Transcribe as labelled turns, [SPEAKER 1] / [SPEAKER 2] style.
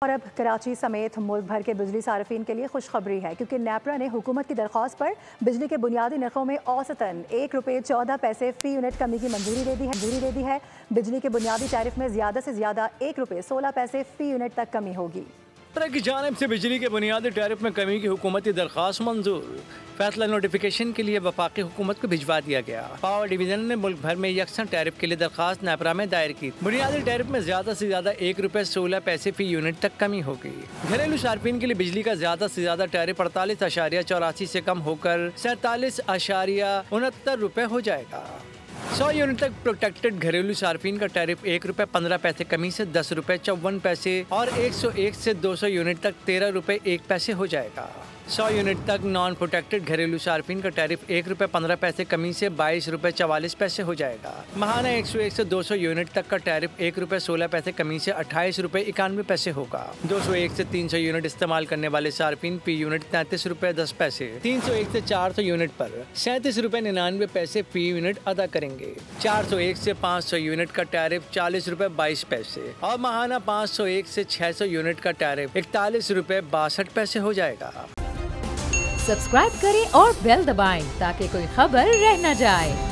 [SPEAKER 1] और अब कराची समेत मुल्क भर के बिजली सार्फिन के लिए खुशखबरी है, क्योंकि नेपरा ने हुकूमत की दरख्वास्त पर बिजली के बुनियादी नरखों में औसतन ₹1.14 फी यूनिट कमी की मंजूरी दे दी है। बिजली के बुनियादी टैरिफ में ज़्यादा से ज़्यादा ₹1.16 फी यूनिट तक कमी होगी।
[SPEAKER 2] नेपरा की जानिब से बिजली के बुनियादी टैरिफ में कमी की हुकूमती दरख्वास्त मंजूर। फैसला नोटिफिकेशन के लिए वफाकी हुकूमत को भिजवा दिया गया। पावर डिवीजन ने मुल्क भर में यकसन टैरिफ के लिए दरख्वास्त नेपरा में दायर की। बुनियादी टैरिफ में ज्यादा से ज्यादा ₹1.16 फी यूनिट तक कमी होगी। घरेलू सार्फिन के लिए बिजली का ज्यादा से ज्यादा टैरिफ 48.84 से कम होकर ₹47.69 हो जाएगा। 100 यूनिट तक प्रोटेक्टेड घरेलू सार्फिन का टैरिफ ₹1.15 कमी से ₹10.54 और 101 से 200 यूनिट तक ₹13.01 हो जाएगा। 100 यूनिट तक नॉन प्रोटेक्टेड घरेलू सार्फिन का टैरिफ ₹1.15 कमी से ₹22.44 हो जाएगा। माहाना 101 से 200 यूनिट तक का टैरिफ ₹1.16 कमी से ₹28.91 होगा। 201 से 300 यूनिट इस्तेमाल करने वाले सार्फिन फी यूनिट ₹33.10, 301 से 400 यूनिट पर ₹37.99 फी यूनिट अदा करेंगे। 401 से 500 यूनिट का टैरिफ ₹40.22 और माहाना 501 से 600 यूनिट का टैरिफ ₹41.62 हो जाएगा।
[SPEAKER 3] सब्सक्राइब करें और बेल दबाएं ताकि कोई खबर रह न जाए।